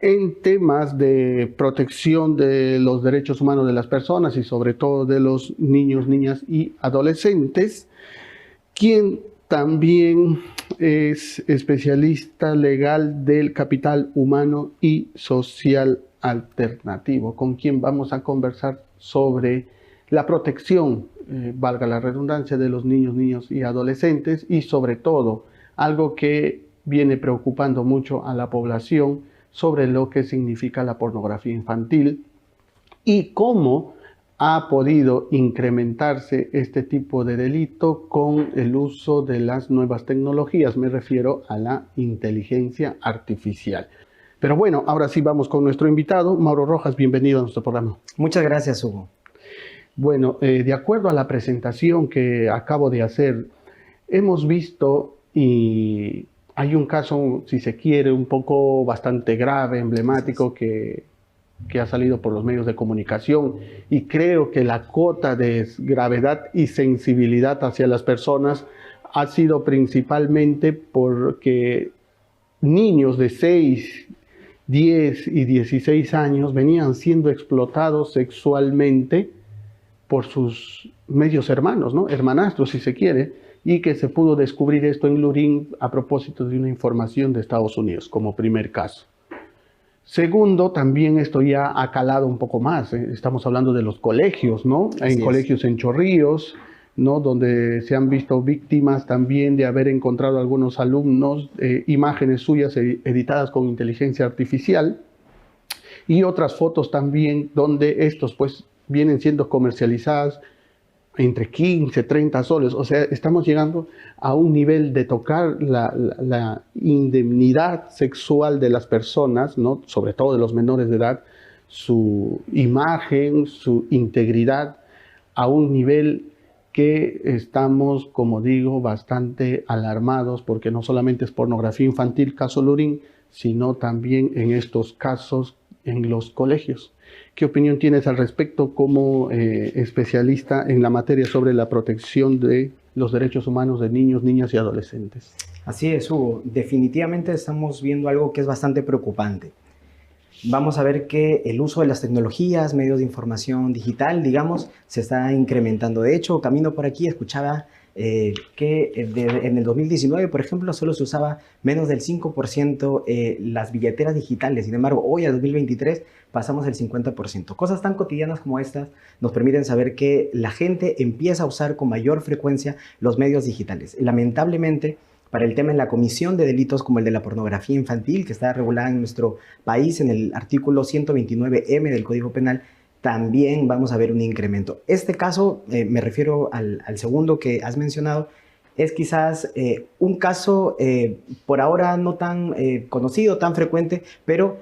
en temas de protección de los derechos humanos de las personas y sobre todo de los niños, niñas y adolescentes, quien también es especialista legal del capital humano y social alternativo, con quien vamos a conversar sobre la protección, valga la redundancia, de los niños, niñas y adolescentes, y sobre todo algo que viene preocupando mucho a la población sobre lo que significa la pornografía infantil y cómo ha podido incrementarse este tipo de delito con el uso de las nuevas tecnologías. Me refiero a la inteligencia artificial. Pero bueno, ahora sí vamos con nuestro invitado, Mauro Rojas. Bienvenido a nuestro programa. Muchas gracias, Hugo. Bueno, de acuerdo a la presentación que acabo de hacer, hemos visto y hay un caso, si se quiere, un poco bastante grave, emblemático, que ha salido por los medios de comunicación, y creo que la cota de gravedad y sensibilidad hacia las personas ha sido principalmente porque niños de 6, 10 y 16 años venían siendo explotados sexualmente por sus medios hermanos, ¿no? Hermanastros, si se quiere, y que se pudo descubrir esto en Lurín a propósito de una información de Estados Unidos, como primer caso. Segundo, también esto ya ha calado un poco más. Estamos hablando de los colegios, ¿no? En colegios en Chorrillos, ¿no? Donde se han visto víctimas también de haber encontrado algunos alumnos imágenes suyas editadas con inteligencia artificial, y otras fotos también donde estos pues vienen siendo comercializadas entre 15, 30 soles. O sea, estamos llegando a un nivel de tocar la indemnidad sexual de las personas, ¿no? Sobre todo de los menores de edad, su imagen, su integridad, a un nivel que estamos, como digo, bastante alarmados, porque no solamente es pornografía infantil, caso Lurín, sino también en estos casos en los colegios. ¿Qué opinión tienes al respecto como especialista en la materia sobre la protección de los derechos humanos de niños, niñas y adolescentes? Así es, Hugo. Definitivamente estamos viendo algo que es bastante preocupante. Vamos a ver que el uso de las tecnologías, medios de información digital, digamos, se está incrementando. De hecho, camino por aquí, escuchaba que en el 2019, por ejemplo, solo se usaba menos del 5% las billeteras digitales. Sin embargo, hoy, al 2023, pasamos el 50%. Cosas tan cotidianas como estas nos permiten saber que la gente empieza a usar con mayor frecuencia los medios digitales. Lamentablemente, para el tema de la comisión de delitos como el de la pornografía infantil, que está regulada en nuestro país en el artículo 129M del Código Penal, también vamos a ver un incremento. Este caso, me refiero al segundo que has mencionado, es quizás un caso por ahora no tan conocido, tan frecuente, pero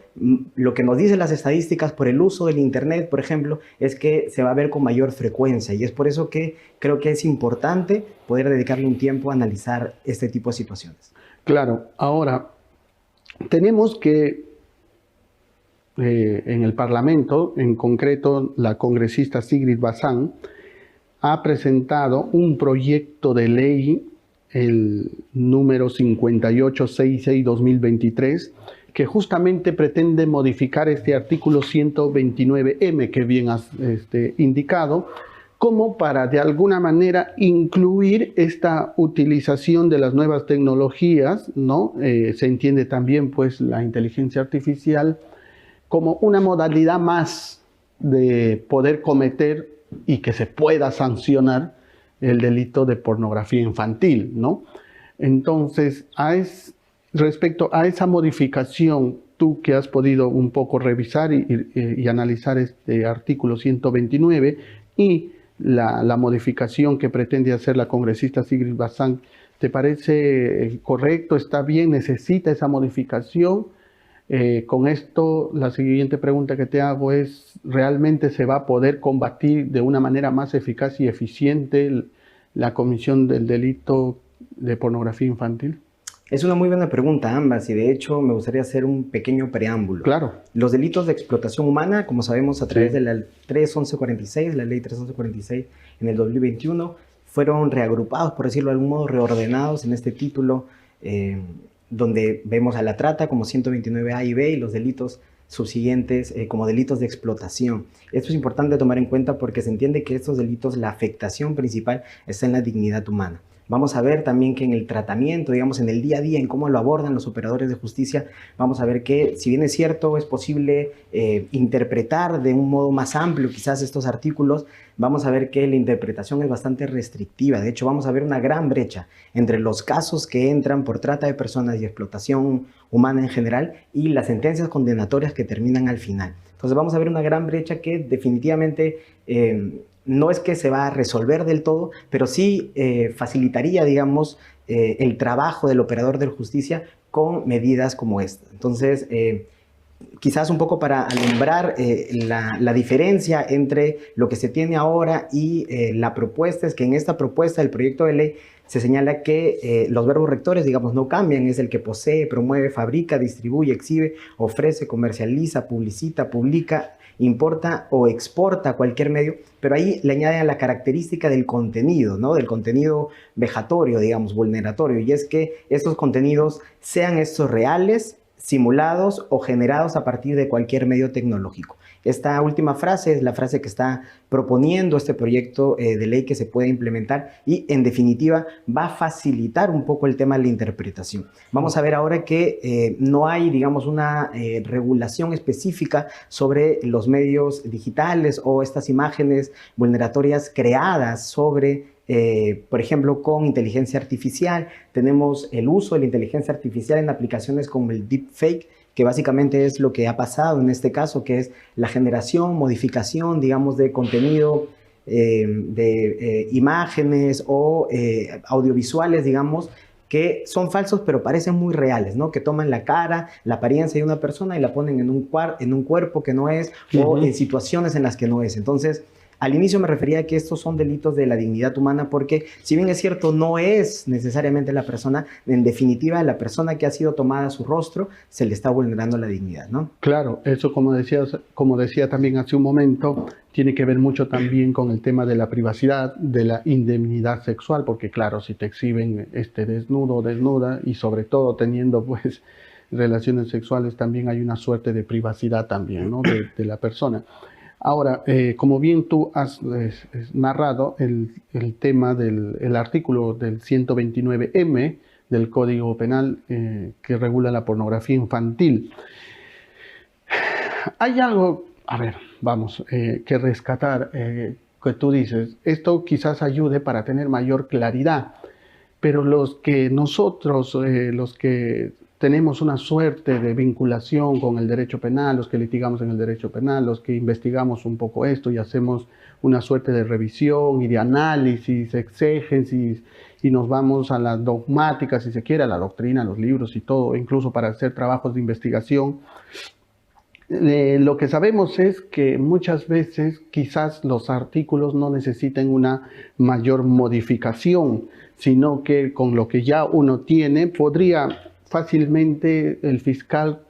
lo que nos dicen las estadísticas por el uso del Internet, por ejemplo, es que se va a ver con mayor frecuencia, y es por eso que creo que es importante poder dedicarle un tiempo a analizar este tipo de situaciones. Claro, ahora tenemos que en el Parlamento, en concreto la congresista Sigrid Bazán, ha presentado un proyecto de ley, el número 5866-2023, que justamente pretende modificar este artículo 129M que bien has indicado, como para de alguna manera incluir esta utilización de las nuevas tecnologías, ¿no? Se entiende también pues la inteligencia artificial como una modalidad más de poder cometer y que se pueda sancionar el delito de pornografía infantil, ¿no? Entonces, respecto a esa modificación, tú que has podido un poco revisar y analizar este artículo 129 y la modificación que pretende hacer la congresista Sigrid Bazán, ¿te parece correcto? ¿Está bien? ¿Necesita esa modificación? Con esto, la siguiente pregunta que te hago es, ¿realmente se va a poder combatir de una manera más eficaz y eficiente la comisión del delito de pornografía infantil? Es una muy buena pregunta, ambas, y de hecho me gustaría hacer un pequeño preámbulo. Claro. Los delitos de explotación humana, como sabemos a través de la 31146, la ley 31146 en el 2021, fueron reagrupados, por decirlo de algún modo, reordenados en este título donde vemos a la trata como 129A y B y los delitos subsiguientes como delitos de explotación. Esto es importante tomar en cuenta porque se entiende que estos delitos, la afectación principal está en la dignidad humana. Vamos a ver también que en el tratamiento, digamos, en el día a día, en cómo lo abordan los operadores de justicia, vamos a ver que, si bien es cierto, es posible interpretar de un modo más amplio quizás estos artículos, vamos a ver que la interpretación es bastante restrictiva. De hecho, vamos a ver una gran brecha entre los casos que entran por trata de personas y explotación humana en general y las sentencias condenatorias que terminan al final. Entonces vamos a ver una gran brecha que definitivamente no es que se va a resolver del todo, pero sí facilitaría, digamos, el trabajo del operador de justicia con medidas como esta. Entonces, quizás un poco para alumbrar la diferencia entre lo que se tiene ahora y la propuesta, es que en esta propuesta del proyecto de ley se señala que los verbos rectores, digamos, no cambian, es el que posee, promueve, fabrica, distribuye, exhibe, ofrece, comercializa, publicita, publica, importa o exporta cualquier medio, pero ahí le añaden la característica del contenido, ¿no? Del contenido vejatorio, digamos, vulneratorio, y es que estos contenidos sean estos reales, simulados o generados a partir de cualquier medio tecnológico. Esta última frase es la frase que está proponiendo este proyecto de ley que se puede implementar y, en definitiva, va a facilitar un poco el tema de la interpretación. Vamos a ver ahora que no hay, digamos, una regulación específica sobre los medios digitales o estas imágenes vulneratorias creadas sobre por ejemplo, con inteligencia artificial. Tenemos el uso de la inteligencia artificial en aplicaciones como el deepfake, que básicamente es lo que ha pasado en este caso, que es la generación, modificación, digamos, de contenido, de imágenes o audiovisuales, digamos, que son falsos pero parecen muy reales, ¿no? Que toman la cara, la apariencia de una persona y la ponen en un cuerpo que no es, o en situaciones en las que no es. Entonces, al inicio me refería a que estos son delitos de la dignidad humana porque, si bien es cierto, no es necesariamente la persona, en definitiva, la persona que ha sido tomada su rostro, se le está vulnerando la dignidad, ¿no? Claro, eso como decía también hace un momento, tiene que ver mucho también con el tema de la privacidad, de la indemnidad sexual, porque claro, si te exhiben desnudo o desnuda y sobre todo teniendo pues relaciones sexuales, también hay una suerte de privacidad también, ¿no? de la persona. Ahora, como bien tú has narrado, el tema del artículo del 129M del Código Penal que regula la pornografía infantil. Hay algo, a ver, vamos, que rescatar, que tú dices, esto quizás ayude para tener mayor claridad, pero los que tenemos una suerte de vinculación con el derecho penal, los que litigamos en el derecho penal, los que investigamos un poco esto y hacemos una suerte de revisión y de análisis, exégesis, y nos vamos a la dogmática, si se quiere, a la doctrina, a los libros y todo, incluso para hacer trabajos de investigación. Lo que sabemos es que muchas veces quizás los artículos no necesiten una mayor modificación, sino que con lo que ya uno tiene podría fácilmente el fiscal,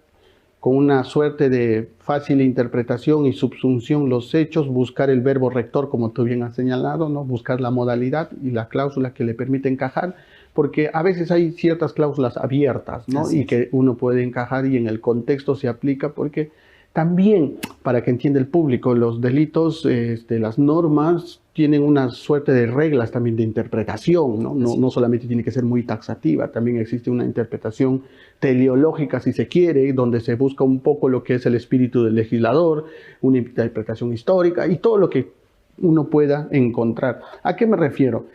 con una suerte de fácil interpretación y subsunción los hechos, buscar el verbo rector, como tú bien has señalado, ¿no? Buscar la modalidad y la cláusula que le permite encajar, porque a veces hay ciertas cláusulas abiertas, ¿no? Y que uno puede encajar y en el contexto se aplica, porque también, para que entienda el público, los delitos, las normas tienen una suerte de reglas también de interpretación, ¿no? No solamente tiene que ser muy taxativa, también existe una interpretación teleológica, si se quiere, donde se busca un poco lo que es el espíritu del legislador, una interpretación histórica y todo lo que uno pueda encontrar. ¿A qué me refiero?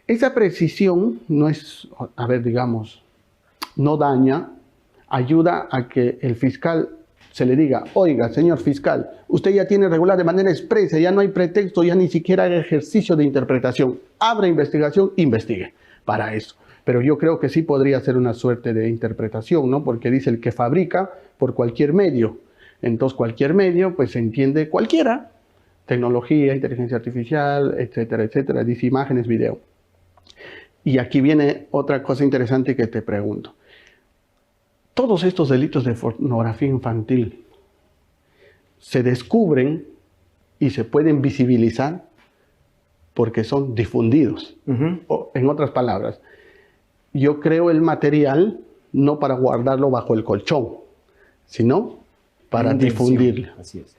Esa precisión no es, a ver, digamos, no daña, ayuda a que el fiscal se le diga, oiga, señor fiscal, usted ya tiene regular de manera expresa, ya no hay pretexto, ya ni siquiera hay ejercicio de interpretación. Abra investigación, investigue para eso. Pero yo creo que sí podría ser una suerte de interpretación, ¿no? Porque dice el que fabrica por cualquier medio. Entonces, cualquier medio, pues se entiende cualquiera. Tecnología, inteligencia artificial, etcétera, etcétera. Dice imágenes, video. Y aquí viene otra cosa interesante que te pregunto. Todos estos delitos de pornografía infantil se descubren y se pueden visibilizar porque son difundidos. O, en otras palabras, yo creo el material no para guardarlo bajo el colchón, sino para difundirla. Así es.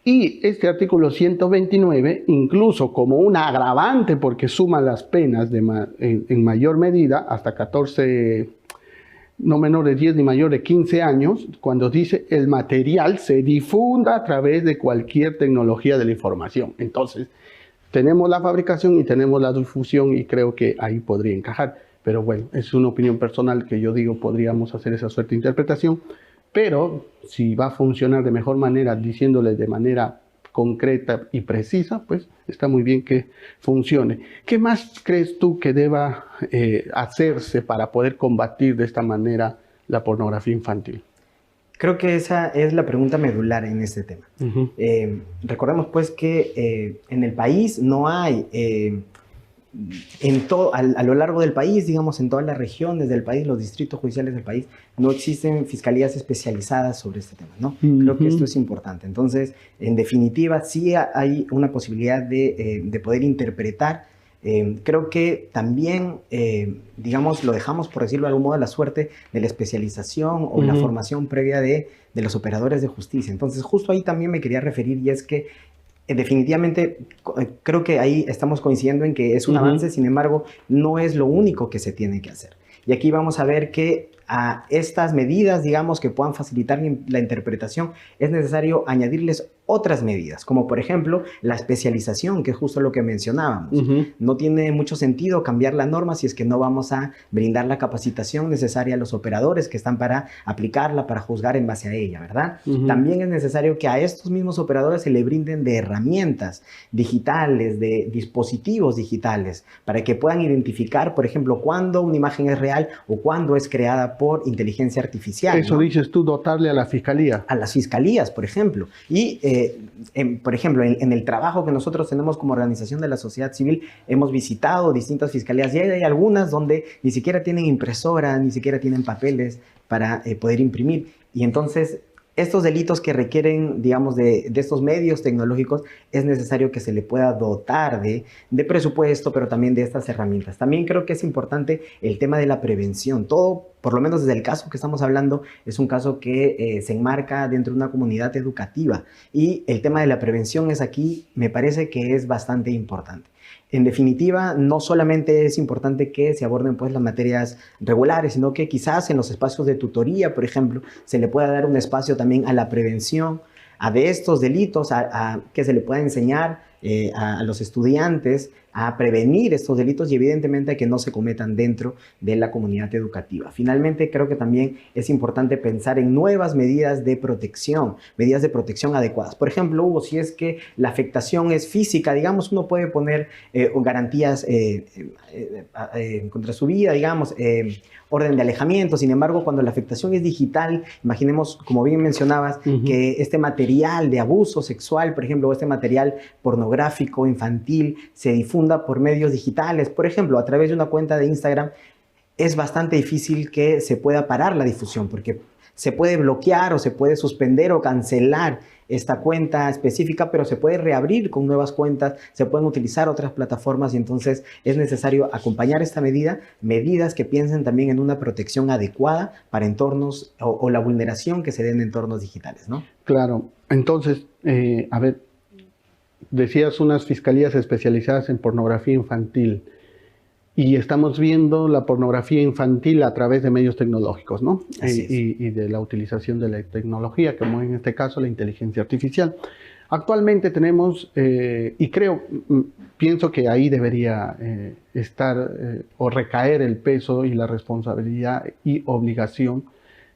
Y este artículo 129, incluso como un agravante, porque suma las penas en mayor medida, hasta 14, no menor de 10 ni mayor de 15 años, cuando dice el material se difunda a través de cualquier tecnología de la información. Entonces, tenemos la fabricación y tenemos la difusión y creo que ahí podría encajar. Pero bueno, es una opinión personal que yo digo, podríamos hacer esa suerte de interpretación. Pero si va a funcionar de mejor manera, diciéndole de manera concreta y precisa, pues está muy bien que funcione. ¿Qué más crees tú que deba hacerse para poder combatir de esta manera la pornografía infantil? Creo que esa es la pregunta medular en este tema. Recordemos pues que en el país no hay... a lo largo del país, digamos, en todas las regiones del país, los distritos judiciales del país, no existen fiscalías especializadas sobre este tema, ¿no? Creo que esto es importante. Entonces, en definitiva, sí hay una posibilidad de poder interpretar. Creo que también, digamos, lo dejamos, por decirlo de algún modo, a la suerte de la especialización o la formación previa de los operadores de justicia. Entonces, justo ahí también me quería referir, y es que definitivamente creo que ahí estamos coincidiendo en que es un avance, sin embargo, no es lo único que se tiene que hacer. Y aquí vamos a ver que a estas medidas, digamos, que puedan facilitar la interpretación, es necesario añadirles otras medidas, como por ejemplo la especialización, que es justo lo que mencionábamos. No tiene mucho sentido cambiar la norma si es que no vamos a brindar la capacitación necesaria a los operadores que están para aplicarla, para juzgar en base a ella, ¿verdad? También es necesario que a estos mismos operadores se le brinden de herramientas digitales, de dispositivos digitales, para que puedan identificar, por ejemplo, cuándo una imagen es real o cuándo es creada por inteligencia artificial. Eso, ¿no? Dices tú, dotarle a la fiscalía. A las fiscalías, por ejemplo. Y, por ejemplo, en el trabajo que nosotros tenemos como organización de la sociedad civil, hemos visitado distintas fiscalías y hay algunas donde ni siquiera tienen impresora, ni siquiera tienen papeles para poder imprimir. Y entonces, estos delitos que requieren, digamos, de estos medios tecnológicos, es necesario que se le pueda dotar de presupuesto, pero también de estas herramientas. También creo que es importante el tema de la prevención. Todo, por lo menos desde el caso que estamos hablando, es un caso que se enmarca dentro de una comunidad educativa. Y el tema de la prevención es aquí, me parece que es bastante importante. En definitiva, no solamente es importante que se aborden pues las materias regulares, sino que quizás en los espacios de tutoría, por ejemplo, se le pueda dar un espacio también a la prevención, de estos delitos, que se le pueda enseñar a los estudiantes a prevenir estos delitos y evidentemente a que no se cometan dentro de la comunidad educativa. Finalmente, creo que también es importante pensar en nuevas medidas de protección adecuadas. Por ejemplo, Hugo, si es que la afectación es física, digamos, uno puede poner garantías contra su vida, digamos, orden de alejamiento. Sin embargo, cuando la afectación es digital, imaginemos, como bien mencionabas, que este material de abuso sexual, por ejemplo, o este material pornográfico infantil se difunda por medios digitales, por ejemplo, a través de una cuenta de Instagram, es bastante difícil que se pueda parar la difusión, porque se puede bloquear o se puede suspender o cancelar esta cuenta específica, pero se puede reabrir con nuevas cuentas, se pueden utilizar otras plataformas y entonces es necesario acompañar esta medidas que piensen también en una protección adecuada para entornos o la vulneración que se dé en entornos digitales, ¿no? Claro, entonces, a ver, decías unas fiscalías especializadas en pornografía infantil y estamos viendo la pornografía infantil a través de medios tecnológicos, ¿no? Y de la utilización de la tecnología, como en este caso la inteligencia artificial. Actualmente tenemos, y pienso que ahí debería estar o recaer el peso y la responsabilidad y obligación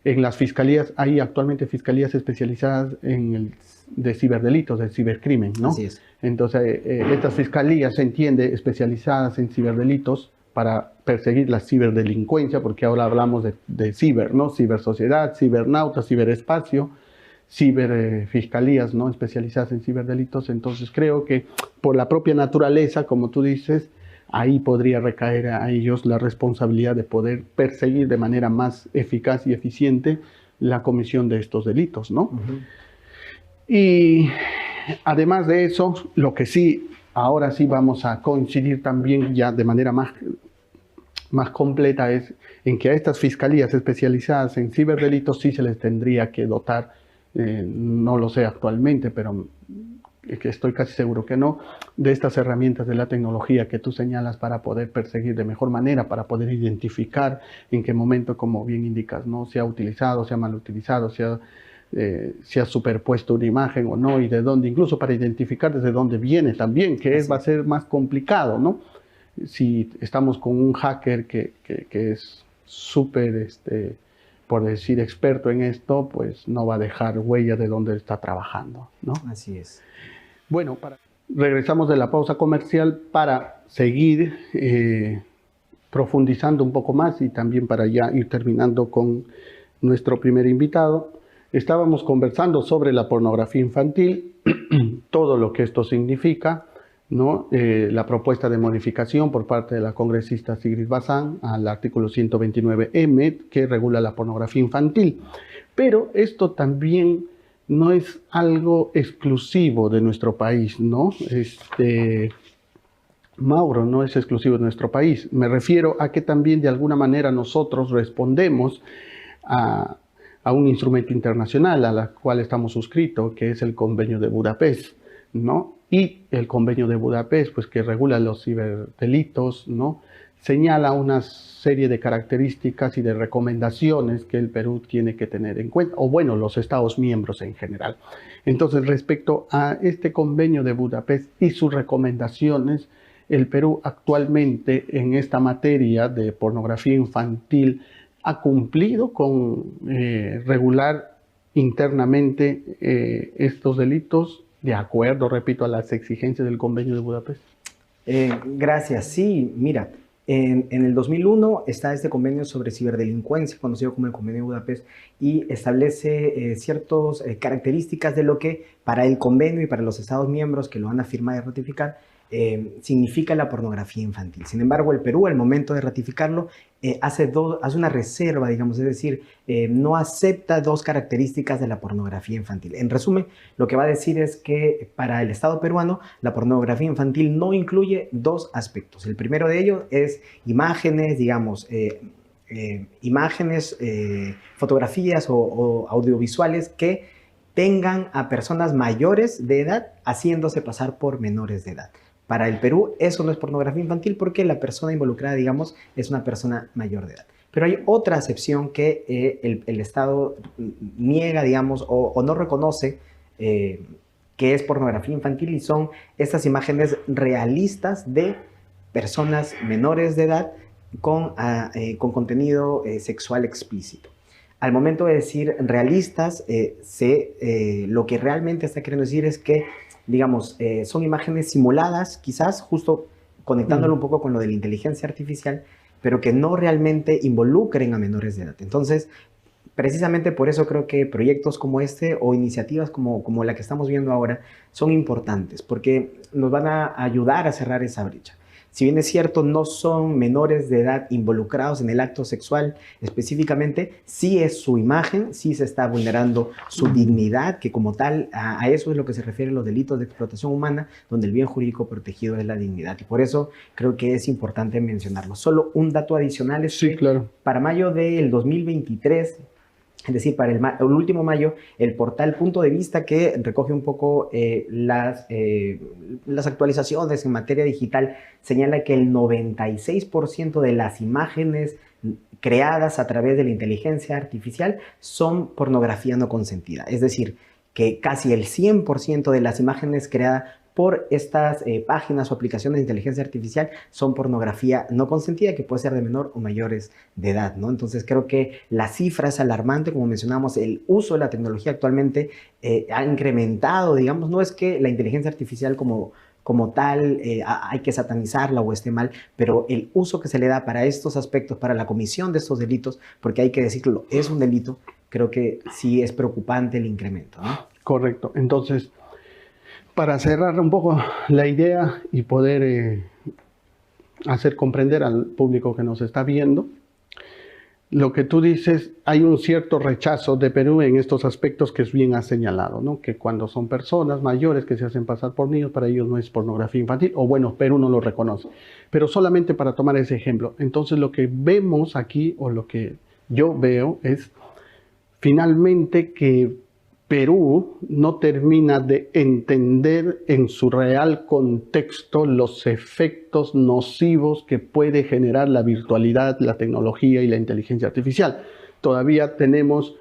en las fiscalías. Hay actualmente fiscalías especializadas de ciberdelitos, de cibercrimen, ¿no? Así es. Entonces, estas fiscalías se entiende especializadas en ciberdelitos para perseguir la ciberdelincuencia, porque ahora hablamos de ciber, ¿no? Cibersociedad, cibernauta, ciberespacio, ciberfiscalías, ¿no? Especializadas en ciberdelitos. Entonces, creo que por la propia naturaleza, como tú dices, ahí podría recaer a ellos la responsabilidad de poder perseguir de manera más eficaz y eficiente la comisión de estos delitos, ¿no? Y además de eso, lo que sí, ahora sí vamos a coincidir también ya de manera más más completa es en que a estas fiscalías especializadas en ciberdelitos sí se les tendría que dotar, no lo sé actualmente, pero que estoy casi seguro que no, de estas herramientas de la tecnología que tú señalas para poder perseguir de mejor manera, para poder identificar en qué momento, como bien indicas, ¿no? Se ha utilizado, se ha mal utilizado, se ha superpuesto una imagen o no, y de dónde, incluso para identificar desde dónde viene también, que va a ser más complicado, ¿no? Si estamos con un hacker que es súper, por decir, experto en esto, pues no va a dejar huella de dónde está trabajando, ¿no? Así es. Bueno, regresamos de la pausa comercial para seguir profundizando un poco más y también para ya ir terminando con nuestro primer invitado. Estábamos conversando sobre la pornografía infantil, todo lo que esto significa, ¿no? La propuesta de modificación por parte de la congresista Sigrid Bazán al artículo 129M que regula la pornografía infantil. Pero esto también no es algo exclusivo de nuestro país, ¿no? Mauro, no es exclusivo de nuestro país. Me refiero a que también de alguna manera nosotros respondemos a un instrumento internacional al cual estamos suscritos, que es el Convenio de Budapest, ¿no? Y el Convenio de Budapest, pues que regula los ciberdelitos, ¿no? Señala una serie de características y de recomendaciones que el Perú tiene que tener en cuenta, o bueno, los Estados miembros en general. Entonces, respecto a este Convenio de Budapest y sus recomendaciones, el Perú actualmente en esta materia de pornografía infantil ha cumplido con regular internamente estos delitos de acuerdo, repito, a las exigencias del Convenio de Budapest. Gracias. Sí, mira, en el 2001 está este convenio sobre ciberdelincuencia, conocido como el Convenio de Budapest, y establece ciertas características de lo que para el convenio y para los Estados miembros que lo van a firmar y ratificar, significa la pornografía infantil. Sin embargo, el Perú, al momento de ratificarlo, hace una reserva, digamos, es decir, no acepta dos características de la pornografía infantil. En resumen, lo que va a decir es que para el Estado peruano, la pornografía infantil no incluye dos aspectos. El primero de ellos es imágenes, digamos, fotografías o audiovisuales que tengan a personas mayores de edad haciéndose pasar por menores de edad. Para el Perú eso no es pornografía infantil porque la persona involucrada, digamos, es una persona mayor de edad. Pero hay otra acepción que el Estado niega, digamos, o no reconoce que es pornografía infantil, y son estas imágenes realistas de personas menores de edad con contenido sexual explícito. Al momento de decir realistas, lo que realmente está queriendo decir es que, digamos, son imágenes simuladas, quizás justo conectándolo un poco con lo de la inteligencia artificial, pero que no realmente involucren a menores de edad. Entonces, precisamente por eso creo que proyectos como este o iniciativas como la que estamos viendo ahora son importantes, porque nos van a ayudar a cerrar esa brecha. Si bien es cierto, no son menores de edad involucrados en el acto sexual específicamente, sí es su imagen, sí se está vulnerando su dignidad, que como tal, a eso es lo que se refieren los delitos de explotación humana, donde el bien jurídico protegido es la dignidad. Y por eso creo que es importante mencionarlo. Solo un dato adicional es que claro, para mayo del 2023... es decir, para el último mayo, el portal Punto de Vista, que recoge un poco las actualizaciones en materia digital, señala que el 96% de las imágenes creadas a través de la inteligencia artificial son pornografía no consentida. Es decir, que casi el 100% de las imágenes creadas por estas páginas o aplicaciones de inteligencia artificial son pornografía no consentida, que puede ser de menor o mayores de edad, ¿no? Entonces creo que la cifra es alarmante. Como mencionamos, el uso de la tecnología actualmente ha incrementado, digamos, no es que la inteligencia artificial como tal hay que satanizarla o esté mal, pero el uso que se le da para estos aspectos, para la comisión de estos delitos, porque hay que decirlo, es un delito, creo que sí es preocupante el incremento, ¿no? Correcto. Entonces, para cerrar un poco la idea y poder hacer comprender al público que nos está viendo, lo que tú dices, hay un cierto rechazo de Perú en estos aspectos que es bien has señalado, ¿no? Que cuando son personas mayores que se hacen pasar por niños, para ellos no es pornografía infantil, o bueno, Perú no lo reconoce. Pero solamente para tomar ese ejemplo. Entonces lo que vemos aquí, o lo que yo veo, es finalmente que Perú no termina de entender en su real contexto los efectos nocivos que puede generar la virtualidad, la tecnología y la inteligencia artificial. Todavía tenemos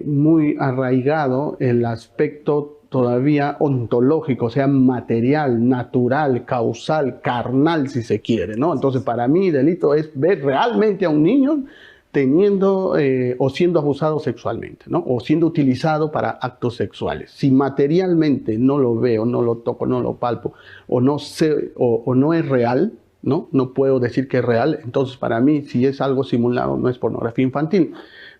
muy arraigado el aspecto todavía ontológico, o sea, material, natural, causal, carnal, si se quiere, ¿no? Entonces, para mí, delito es ver realmente a un niño teniendo o siendo abusado sexualmente, ¿no? O siendo utilizado para actos sexuales. Si materialmente no lo veo, no lo toco, no lo palpo, o no sé, o no es real, ¿no? No puedo decir que es real, entonces para mí, si es algo simulado, no es pornografía infantil.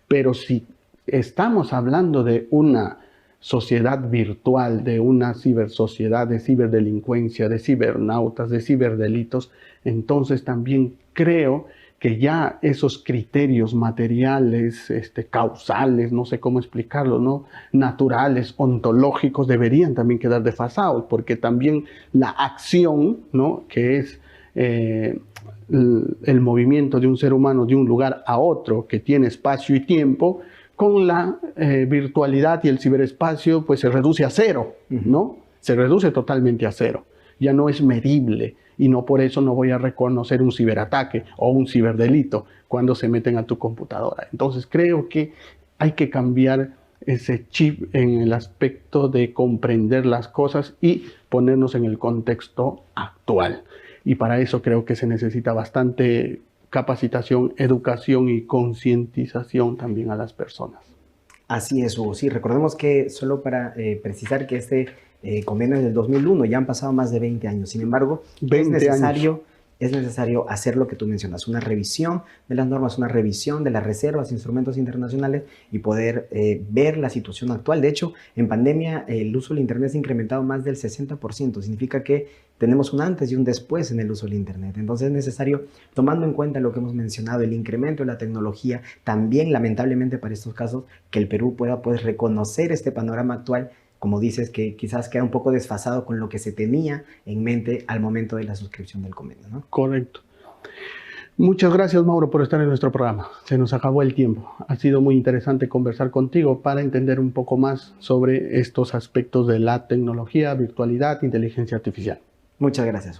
Pero si estamos hablando de una sociedad virtual, de una cibersociedad, de ciberdelincuencia, de cibernautas, de ciberdelitos, entonces también creo que ya esos criterios materiales, causales, no sé cómo explicarlo, ¿no? Naturales, ontológicos, deberían también quedar desfasados, porque también la acción, ¿no? Que es el movimiento de un ser humano de un lugar a otro, que tiene espacio y tiempo, con la virtualidad y el ciberespacio, pues se reduce a cero, ¿no? Se reduce totalmente a cero. Ya no es medible y no por eso no voy a reconocer un ciberataque o un ciberdelito cuando se meten a tu computadora. Entonces creo que hay que cambiar ese chip en el aspecto de comprender las cosas y ponernos en el contexto actual. Y para eso creo que se necesita bastante capacitación, educación y concientización también a las personas. Así es, Hugo. Sí, recordemos que, solo para precisar, que este convenio es del 2001, ya han pasado más de 20 años. Sin embargo, 20 años. Es necesario hacer lo que tú mencionas, una revisión de las normas, una revisión de las reservas, instrumentos internacionales, y poder ver la situación actual. De hecho, en pandemia el uso del Internet se ha incrementado más del 60%. Significa que tenemos un antes y un después en el uso del Internet. Entonces es necesario, tomando en cuenta lo que hemos mencionado, el incremento de la tecnología, también lamentablemente para estos casos, que el Perú pueda, pues, reconocer este panorama actual, como dices, que quizás queda un poco desfasado con lo que se tenía en mente al momento de la suscripción del convenio, ¿no? Correcto. Muchas gracias, Mauro, por estar en nuestro programa. Se nos acabó el tiempo. Ha sido muy interesante conversar contigo para entender un poco más sobre estos aspectos de la tecnología, virtualidad, inteligencia artificial. Muchas gracias.